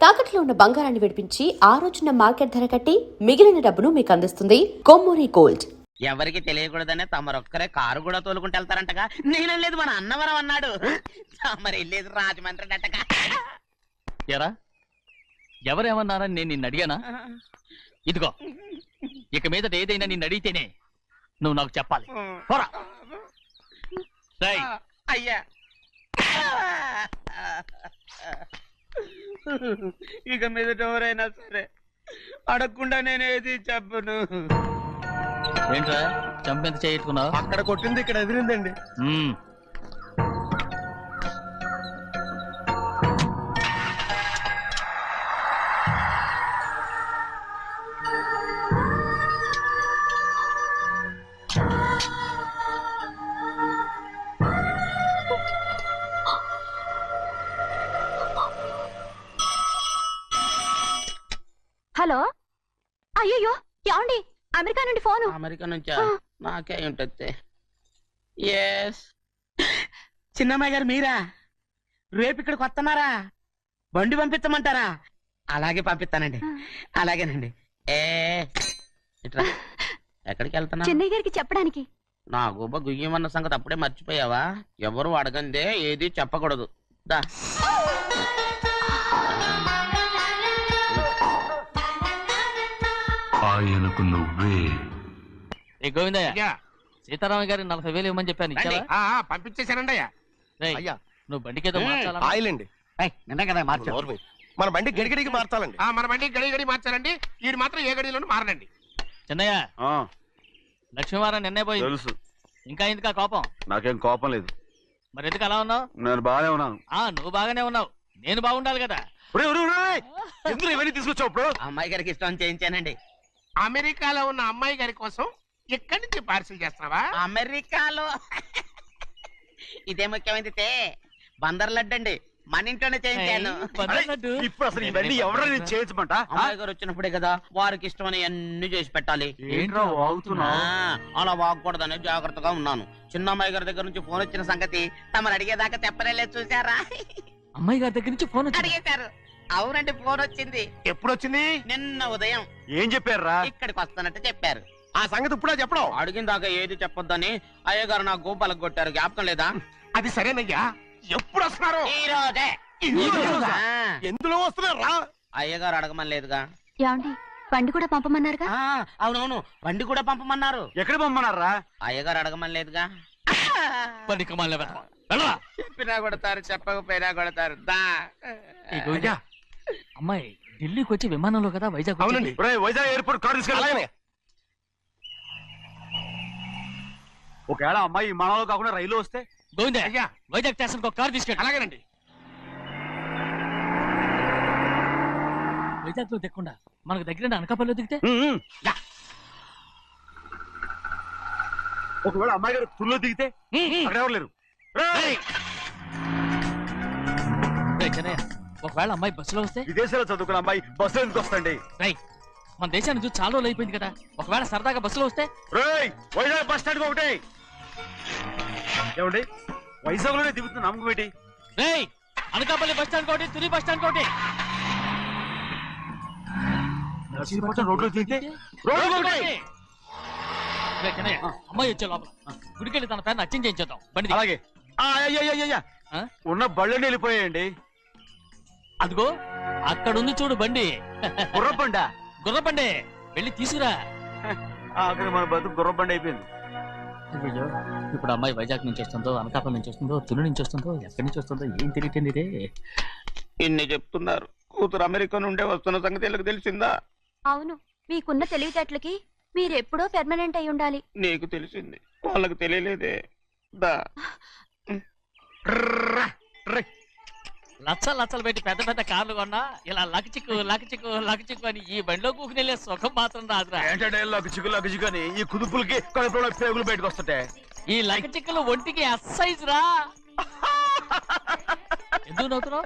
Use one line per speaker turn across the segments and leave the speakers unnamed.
తాకట్లో ఉన్న బంగారాన్ని విడిపించి ఆ రోజున మార్కెట్ ధర కట్టి మిగిలిన డబ్బును మీకు అందిస్తుంది కొమ్మూరి గోల్డ్.
ఎవరికి తెలియకూడదనే తమరొక్కరే కారు కూడా తోలుకుంటూ వెళ్తారంటగా. నేనలేదు, మన అన్నవరం అన్నాడు. తమరు వెళ్ళేది రాజమండ్రి అంటగా.
ఎరా ఎవరేమన్నారని నేను నిన్ను అడిగానా? ఇదిగో ఇక మీద ఏదైనా నిన్ను అడిగితేనే నువ్వు నాకు చెప్పాలి. పోరా.
అయ్యా ఇక మీద ఎవరైనా సరే అడగకుండా నేనేది చెప్పను.
ఏంట్రా చంపెంత చేయించుకున్నావు?
అక్కడ కొట్టింది ఇక్కడ ఎదిరిందండి.
హలో, అయ్యో ఏమండి? అమెరికా నుండి ఫోను.
అమెరికా నుంచా? నాకే ఉంటుంది. ఎస్, చిన్నమ్మాయి గారు మీరా? రేపు ఇక్కడికి వస్తున్నారా? బండి పంపిస్తామంటారా? అలాగే పంపిస్తానండి. అలాగేనండి. ఇట్రా. ఎక్కడికి వెళ్తున్నా?
చెన్నై గారికి చెప్పడానికి.
నా గుబ్బ గుయ్యమన్న సంగతి అప్పుడే మర్చిపోయావా? ఎవరు అడగందే ఏది చెప్పకూడదు. దా.
ఆయనకు నువ్వే.
గోవిందయ్య, సీతారామయ్య గారి 40,000 ఇవ్వమని చెప్పాను. ఇచ్చావా?
పంపించేశానండి అయ్యా.
రేయ్,
అయ్యా
నువ్వు బండికేదో
ఆయిల్ అండి.
నిన్న కదా మార్చారు.
మన బండి గడిగడికి మార్చాలండి.
మన బండి గడి మార్చాలండి. వీడు మాత్రం ఏ గడిలోనూ మారనండి.
చిన్నయ్య, లక్ష్మీవారం నిన్నే పోయింది.
తెలుసు.
ఇంకా ఎందుకా కోపం?
నాకేం కోపం లేదు.
మరి ఎందుకు అలా ఉన్నావు?
నేను బాగానే ఉన్నాను.
నువ్వు బాగానే ఉన్నావు, నేను బాగుండాలి కదా.
ఎందుకు ఇవన్నీ తీసుకొచ్చావు ఇప్పుడు?
అమ్మాయి గారికి ఇష్టం చేయించానండి.
అమెరికాలో ఉన్న అమ్మాయి గారి కోసం ఎక్కడి నుంచి పార్సిల్ చేస్తున్నావా?
అమెరికాలో ఇదే ముఖ్యమైనది. బందర్ లడ్డు అండి, మన ఇంట్లోనే చేయించాను.
ఇప్పుడు అసలు ఇవన్నీ ఎవరైనా చేయించమంట?
అమ్మాయి గారు వచ్చినప్పుడే కదా వారికి ఇష్టమని అన్ని చేసి పెట్టాలి.
ఏంట్రా వాగుతున్నావు?
అలా వాగకూడదని జాగ్రత్తగా ఉన్నాను. చిన్న అమ్మాయి గారి దగ్గర నుంచి ఫోన్ వచ్చిన సంగతి తమరు అడిగేదాకా చెప్పలేదు. చూసారా?
అమ్మాయి గారి దగ్గర నుంచి ఫోన్
అడిగేశారు. అవునండి, ఫోన్ వచ్చింది.
ఎప్పుడు వచ్చింది?
నిన్న ఉదయం.
ఏం చెప్పారా?
ఇక్కడికి వస్తానంటే చెప్పారు.
ఆ సంగతి ఇప్పుడే చెప్పడం.
అడిగిన దాకా ఏది చెప్పొద్దని అయ్యగారు నా గోపాలకు కొట్టారు. జ్ఞాపకం లేదా?
అది సరేనయ్యా. ఎప్పుడు వస్తున్నారు?
ఈ రోజే.
ఎందులో వస్తున్నారా?
అయ్యగారు అడగమని లేదుగా.
ఏమండి, బండి కూడా పంపమన్నారుగా?
అవునవును, బండి కూడా పంపమన్నారు.
ఎక్కడ పంపమన్నారా?
అయ్యగారు అడగమని లేదుగా. చెప్పినా కొడతారు, చెప్పకపోయినా కొడతారు. దా.
అమ్మాయి ఢిల్లీకి వచ్చి విమానంలో కదా వైజాగ్.
అవునండి.
వైజాగ్ ఎయిర్పోర్ట్ కార్ తీసుకెళ్ళి. ఒకవేళ అమ్మాయి విమానంలో కాకుండా రైలు వస్తే?
గోవింద,
అయ్యా,
వైజాగ్ స్టేషన్ ఒక కార్ తీసుకెళ్ళి.
అలాగేనండి.
వైజాగ్ లో దిక్కుండా మనకు దగ్గర అనకాపల్లిలో దిగితే?
ఒకవేళ అమ్మాయి గారు తుల్లో దిగితే? అక్కడ ఎవరు లేరు.
ఒకవేళ అమ్మాయి బస్సులో వస్తే?
విదేశాల్లో చదువుకున్న అమ్మాయి బస్సులో ఎందుకు వస్తండి?
మన దేశాన్ని చూసి చాలా రోజులు అయిపోయింది కదా. ఒకవేళ సరదాగా బస్సులో వస్తే?
వైజాగ్ బస్ స్టాండ్ ఒకటి. ఏమండి, వైజాగ్ లోనే దిగుతున్న నమ్మకం ఏంటి?
అనకాపల్లి బస్ స్టాండ్ కోటి, తుని బస్ స్టాండ్ కోటి.
రోడ్లో దిగితే
అమ్మాయి వచ్చే లోపల గుడికెళ్ళి తన పేరుని అచ్చం చేయించేద్దాం. బండి
అలాగే. ఉన్న బళ్ళని వెళ్ళిపోయాయండి.
అదిగో అక్కడుంది చూడు బండి.
గుర్రబండ.
గుర్రబండి, వెళ్ళి తీసుకురా.
అక్కడ మన బతుకు గుర్రబండి అయిపోయింది.
అయ్యో, ఇప్పుడు అమ్మాయి వైజాగ్ నుంచి వస్తుందో, అనకాపల్లి నుంచి వస్తుందో, తుని నుంచి వస్తుందో, ఎక్కడి నుంచి వస్తుందో ఏం తెలియటండి ఇదే.
ఇన్ని చెప్తున్నారు, కూతురు అమెరికా నుండే వస్తున్న సంగతి వీళ్ళకి తెలిసిందా?
అవును, మీకున్న తెలివితేటలకి మీరెప్పుడో పెర్మనెంట్ అయి ఉండాలి.
నీకు తెలిసింది, వాళ్ళకి తెలియలేదే. దా.
లచ్చలు పెట్టి పెద్ద పెద్ద కార్లు కొన్నా ఇలా లకచిక్కు అని ఈ బండిలో కూకుని వెళ్ళే సుఖం మాత్రం రాదురా.
ఏంటంటే లగచిక్కు అని ఈ కుదుపులకి కడుపులో పేగులు బయటకు వస్తుంటాయి.
ఈ లకచిక్కులు ఒంటికి ఎక్సైజ్ రా. ఎందుకు నవ్వుతున్నావు?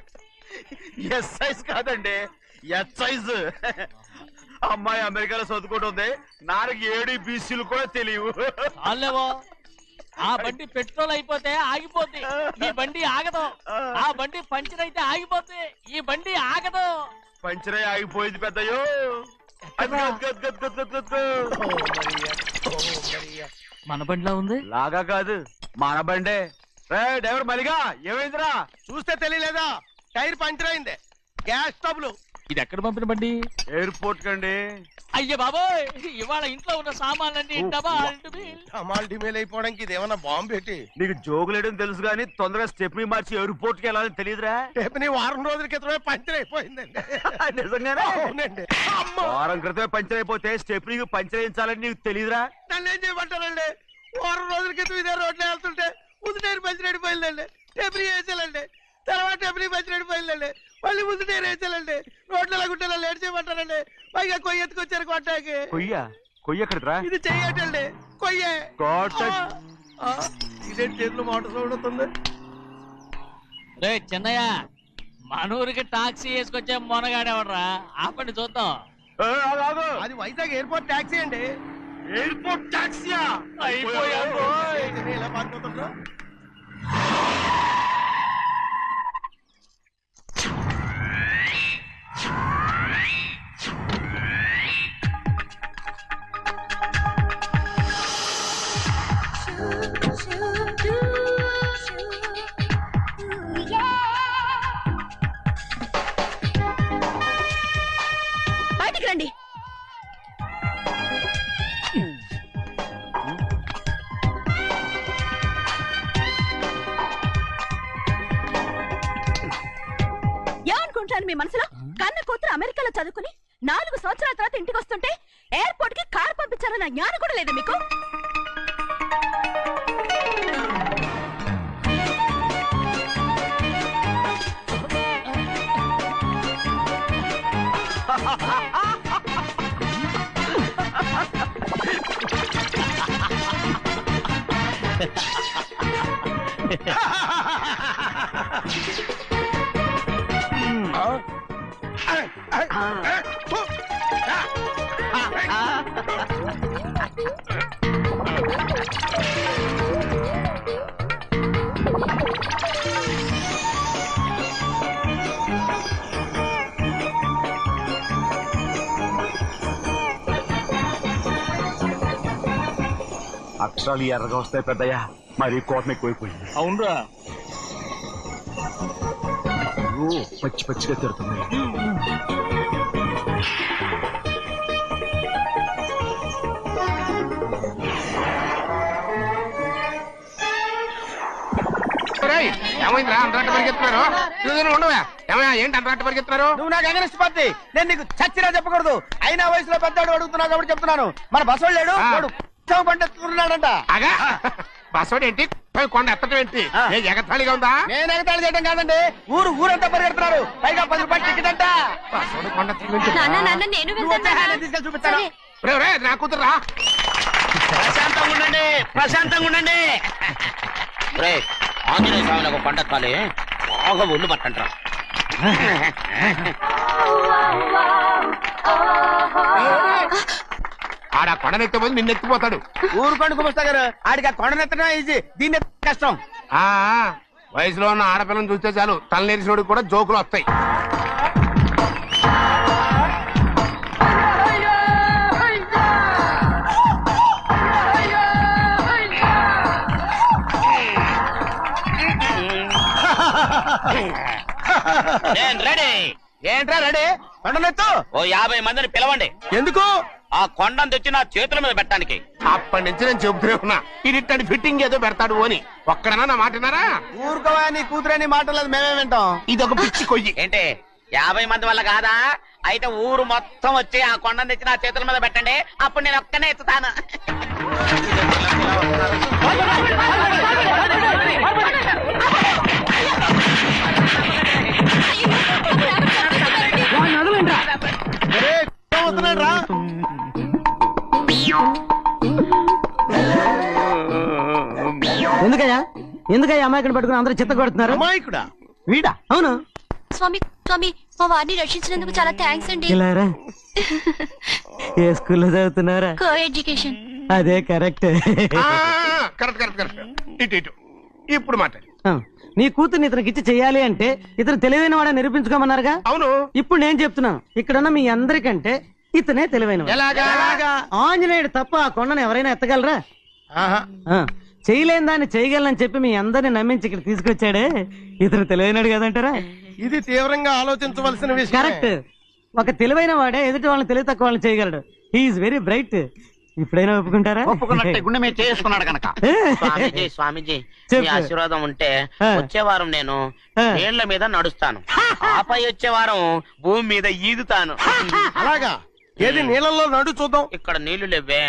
ఎక్సైజ్ కాదండి, ఎక్సైజ్. అమ్మాయి అమెరికాలో చదువుకుంటుంది, నాకు ABCలు కూడా తెలియవు.
చాలేవో, ఆ బండి పెట్రోల్ అయిపోతే ఆగిపోద్ది, ఈ బండి ఆగదు. ఆ బండి పంచర్ అయితే ఆగిపోద్ది, ఈ బండి ఆగదు.
పంచరే ఆగిపోయింది పెద్దయ్యో.
మన బండిలా ఉంది.
లాగా కాదు మన బండే. డ్రైవర్ మలిగా ఏమైందిరా?
చూస్తే తెలియలేదా? టైర్ పంచర్ అయింది. గ్యాస్ స్టవ్లు.
ఇది ఎక్కడ పంపిన బండి?
ఎయిర్పోర్ట్ కండి.
అయ్య బాబోయ్, ఇవాళ ఇంట్లో ఉన్న సామాన్లన్నీ
డమాల్ డిమేల్ అయిపోవడానికి ఇదేమన్నా బాంబు పెట్టి
నీకు జోగులేయడం తెలుసు కానీ తొందరగా స్టెప్ని మార్చి ఎయిర్పోర్ట్ కి వెళ్ళాలని తెలియదురా?
రేపు వారం రోజుల క్రితమే పంచర్ అయిపోయిందండి.
నిజంగానే?
అవునండి.
వారం క్రితమే పంచర్ అయిపోతే స్టెప్ని పంచర్ వేయించాలని నీకు తెలియదురా?
నన్ను ఏం చేయమంటారండి? వారం రోజుల క్రితం ఇదే రోడ్లో వెళ్తుంటే ముందు టైర్ పంచర్ అయిపోయిందండి. టెబ్రీ వేసాలండి. తర్వాత టెబ్రీ పంచర్ అయిపోయిందండి. మళ్ళీ ముందు టైర్ వేసాలండి. రోడ్లు ఎలా గుంటే లేట్ చేయమంటారండి. పైగా కొయ్య ఎత్తుకొచ్చారు కొట్టాకి.
కొయ్య ఎక్కడిరా?
ఇది చెయ్యటండి. కొయ్యే.
God touch.
ఇదేంటి చేతిలో మోటార్ సౌండ్ అవుతుంది?
రే చిన్నయ్య, మనూరికి టాక్సీ వేసుకొచ్చే మొనగాడేవడరా? ఆపండి చూద్దాం.
అది వైజాగ్ ఎయిర్పోర్ట్ టాక్సీ అండి.
ఎయిర్పోర్ట్ టాక్సీయా?
ఇలా పారిపోతుండ్రా?
బయటికి రండి. ఏమనుకుంటాను మీ మనసులో? కన్న కూతురు అమెరికాలో చదువుకుని 4 సంవత్సరాల తర్వాత ఇంటికి వస్తుంటే ఎయిర్పోర్ట్ కి కార్ పంపించారన్న జ్ఞానం కూడా లేదా మీకు?
అక్షరాలు ఎర్రగా వస్తాయి పెద్దయ్యా. మరి కోపం ఎక్కువైపోయింది.
అవునరా?
పచ్చి పచ్చిగా తిడుతుంది.
ఏమైందిరా అంతరాట పరిగెత్తున్నారు? ఉండవా? ఏమయ్యా ఏంటి అంతరాట పరిగెత్తున్నారు?
నువ్వు నాకు అగనిస్ట్ పార్టీ. నేను నీకు చచ్చినా చెప్పకూడదు. అయినా వయసులో పెద్దవాడు అడుగుతున్నావు కాబట్టి చెప్తున్నాను. మన బసోడు లేడు, వాడు పండిస్తున్నాడంట.
అగా బస్సోడు ఏంటి? కొండ ఎత్తడం ఏంటి? ఎగతాళిగా ఉందా?
నేను ఎగతాళి చేయడం కాదండి, ఊరంతా పరిగెడుతున్నారు. పైగా 10 రూపాయలు టికెట్ అంట.
బస్సోడు కొండ
నేను
తీసుకెళ్ళి చూపిస్తాను.
నా కూతురా.
ప్రశాంతంగా ఉండండి, ప్రశాంతంగా ఉండండి. ఆంజనేయ స్వామి నాకు పంట కాలే బాగా ఒళ్ళు పట్టంటారా.
ఆడ కొండనెత్తే పోయి నిన్నెత్తిపోతాడు.
ఊరుకోండి కుమస్తా గారు, ఆడికి ఆ కొండనెత్తడం ఈజీ, దీన్ని కష్టం.
వయసులో ఉన్న ఆడపిల్లని చూస్తే చాలు తలనేరిసినోడికి కూడా జోకులు వస్తాయి.
రెడీ. ఏంట్రా రెడీ? కొండనెత్తు. ఓ 50 మందిని పిలవండి. ఎందుకు? ఆ కొండను తెచ్చి నా చేతుల మీద పెట్టడానికి.
అప్పటి నుంచి నేను చెబుతూనే ఉన్నా ఇడిట్టని ఫిట్టింగ్ ఏదో పెడతాడు అని. ఒక్కడనా నా మాట విన్నారా?
ఊరుకోవా, నీ కూతురని మాటలేదు మేమే వింటాం.
ఇది ఒక పిచ్చి కొయ్యి.
ఏంటి 50 మంది వల్ల కాదా? అయితే ఊరు మొత్తం వచ్చి ఆ కొండను తెచ్చి నా చేతుల మీద పెట్టండి, అప్పుడు నేను ఒక్కనే ఎత్తుతాను.
ఎందుకయ్యా అమాయకుని పట్టుకుని అందరూ చిత్త కొడుతున్నారు?
అమాయకుడా?
వీడా? అవును.
స్వామి స్వామి, మా వారిని రక్షించినందుకు చాలా థ్యాంక్స్ అండి.
ఇలారా? ఏ స్కూల్లో చదువుతున్నారా?
Co education.
అదే కరెక్ట్.
Correct correct correct. ఇటు ఇటు ఇప్పుడు మాట.
నీ కూతుర్ని ఇతనికి ఇచ్చి చెయ్యాలి అంటే ఇతను తెలివైన వాడే నిరూపించుకోమన్నారుగా.
అవును.
ఇప్పుడు నేను చెప్తున్నాను, ఇక్కడున్న మీ అందరికంటే ఇతనే తెలివైన
ఎలాగా?
ఆంజనేయుడు తప్ప ఆ కొండను ఎవరైనా ఎత్తగలరా?
ఆహా.
ఆ, చేయలేని దాన్ని చేయగలనని చెప్పి మీ అందరిని నమ్మించి ఇక్కడ తీసుకొచ్చాడే ఇతను తెలివైనడు కదంటారా?
ఇది తీవ్రంగా ఆలోచించవలసిన విషయం.
కరెక్ట్. ఒక తెలివైన వాడే ఎదుటి వాళ్ళని తెలివి తక్కువ వాళ్ళని చేయగలడు. He is very bright. ఇప్పుడైనా ఒప్పుకుంటారా?
ఒప్పుకున్నట్టే గుండె మీద చేసుకున్నాడు కనుక. స్వామీజీ స్వామీజీ
చెప్పు.
మీ ఆశీర్వాదం ఉంటే
ఆ.
వచ్చే వారం నేను
ఆ.
నీళ్ల మీద నడుస్తాను, ఆపై వచ్చే వారం భూమి మీద ఈదుతాను.
అలాగా? ఏది నీళ్ళల్లో నడు చూద్దాం.
ఇక్కడ నీళ్లు లేవే.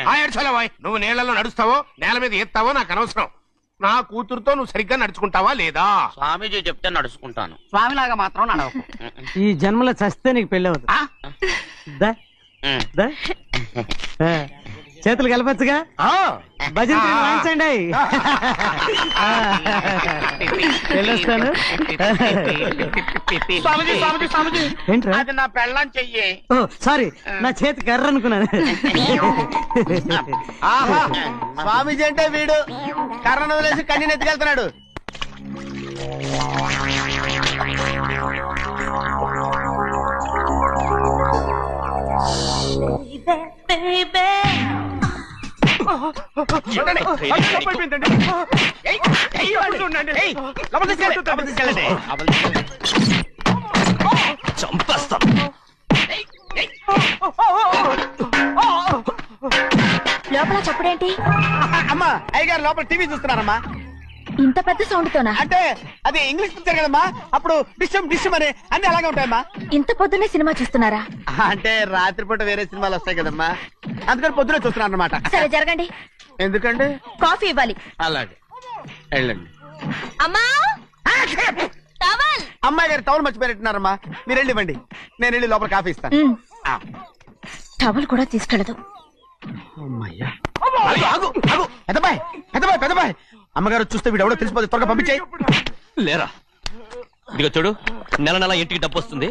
నువ్వు నీళ్ళలో నడుస్తావో నేల మీద ఎత్తావో నాకు అనవసరం. నా కూతురుతో నువ్వు సరిగ్గా నడుచుకుంటావా లేదా?
స్వామీజీ చెప్తే నడుచుకుంటాను.
స్వామిలాగా మాత్రం నడవకు.
ఈ జన్మలో చస్తే నీకు పెళ్ళి అవుతుంది. దా,
ఉమ్.
దా. ఆ, చేతులు కలపచ్చుగా. భజన తీరు వాయించండి. వెళ్ళొస్తాను.
స్వామీజీ స్వామీజీ స్వామీజీ
ఏంట్రా?
అది నా పెళ్ళం చెయ్యి.
ఓ సారీ, నా చేతి కర్ర అనుకున్నాను.
ఆహా, స్వామీజీ అంటే వీడు కర్రను వదిలేసి కన్నీని ఎత్తుకెళ్తున్నాడు.
చంపేస్తాను.
లోపల చప్పుడేంటి?
అమ్మా, అయ్యగారు లోపల టీవీ చూస్తున్నారమ్మా.
ఇంత పెద్ద సౌండ్ తోనా?
అంటే అది ఇంగ్లీష్ పిక్చర్ కదమ్మా, అప్పుడు డిషం డిషం అని అన్ని అలాగే ఉంటాయమ్మా.
ఇంత పొద్దున్నే సినిమా చూస్తున్నారా?
అంటే రాత్రిపూట వేరే సినిమాలు వస్తాయి కదమ్మా, అందుకని పొద్దునే చూస్తున్నాను అన్నమాట.
సరే జరగండి,
ఎందుకంటే
కాఫీ ఇవ్వాలి.
అలాగే వెళ్ళండి.
అమ్మా టవల్.
అమ్మాయి గారు టౌన్ మర్చిపోయినట్టున్నారమ్మా, మీరు వెళ్ళి ఇవ్వండి, నేను వెళ్ళి లోపల కాఫీ ఇస్తాను. ఆ.
టవల్ కూడా తీసుకెళ్ళదు.
అమ్మయ్యా. ఆగు, ఆగు. పెద్దబాయ్ పెద్దబాయ్ పెద్దబాయ్, అమ్మగారు చూస్తే వీడు ఎవడో తెలిసిపోతే త్వరగా పంపించేయి.
లేరా, ఇదిగో చూడు, నెల నెల ఇంటికి డబ్బు వస్తుంది,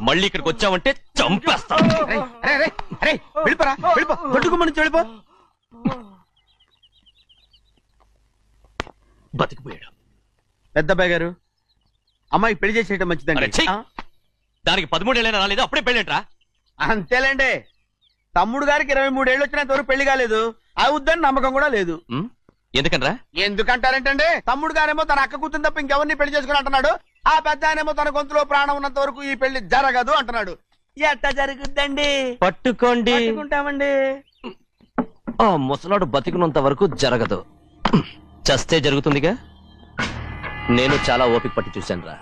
మళ్ళీ ఇక్కడికి వచ్చావంటే చంపేస్తా.
వెళ్ళిపోరా, వెళ్ళిపో, దొడ్డుకుమ్మ నుంచి వెళ్ళిపో.
బతికిపోయాడు.
పెద్దబాయ్ గారు, అమ్మాయికి పెళ్లి చేసేయటం
అరే,
మంచిదండి.
ఛీ! దానికి 13 ఏళ్ళైనా రాలేదు, అప్పుడే పెళ్ళేంట్రా?
అంతేలేండి, తమ్ముడు గారికి 23 ఏళ్ళు వచ్చినంత వరకు పెళ్లి కాలేదు, అవుద్దని నమ్మకం కూడా లేదు.
ఎందుకనరా?
ఎందుకంటారేంటండి, తమ్ముడు గారేమో తన అక్క కూతురు తప్ప ఇంకెవరిని పెళ్లి చేసుకుని అంటున్నాడు, ఆ పెద్ద ఆయనేమో తన గొంతులో ప్రాణం ఉన్నంత వరకు ఈ పెళ్లి జరగదు అంటున్నాడు. ఎట్టా జరుగుద్దండి?
పట్టుకోండి.
పట్టుకుంటామండి.
ఆ ముసలాడు బతికినంత వరకు జరగదు, చస్తే జరుగుతుందిగా. నేను చాలా ఓపిక పట్టి చూశానురా.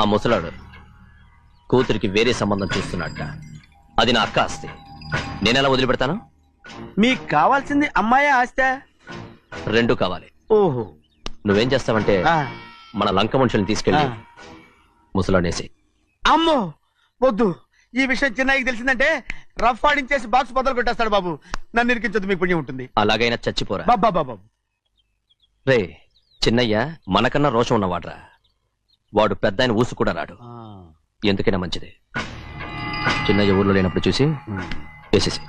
ఆ ముసలాడు కూతురికి వేరే సంబంధం చూస్తున్నట్ట. అది నా అక్క ఆస్తి, నేనెలా వదిలిపెడతాను?
మీకు కావాల్సింది అమ్మాయి ఆస్తా?
రెండు కావాలి.
ఓహో.
నువ్వేం చేస్తావంటే
ఆ.
మన లంక మనుషుల్ని తీసుకెళ్ళి
ఆ.
ముసలాడేసి.
అమ్మో వద్దు, ఈ విషయం చిన్నయ్యకి తెలిసిందంటే రఫ్ ఆడించేసి బాక్స్ బదులు కొట్టేస్తాడు బాబు. నన్ను ఇరికించొద్దు, మీకు పుణ్యం ఉంటుంది.
అలాగైనా చచ్చిపోరా.
బాబా బాబు.
రే చిన్నయ్య మనకన్నా రోషం ఉన్నవాడ్రా, వాడు పెద్ద ఆయన ఊసు కూడా రాడు. ఎందుకైనా మంచిది చిన్నయ్య ఊర్లో లేనప్పుడు చూసి వేసేసి.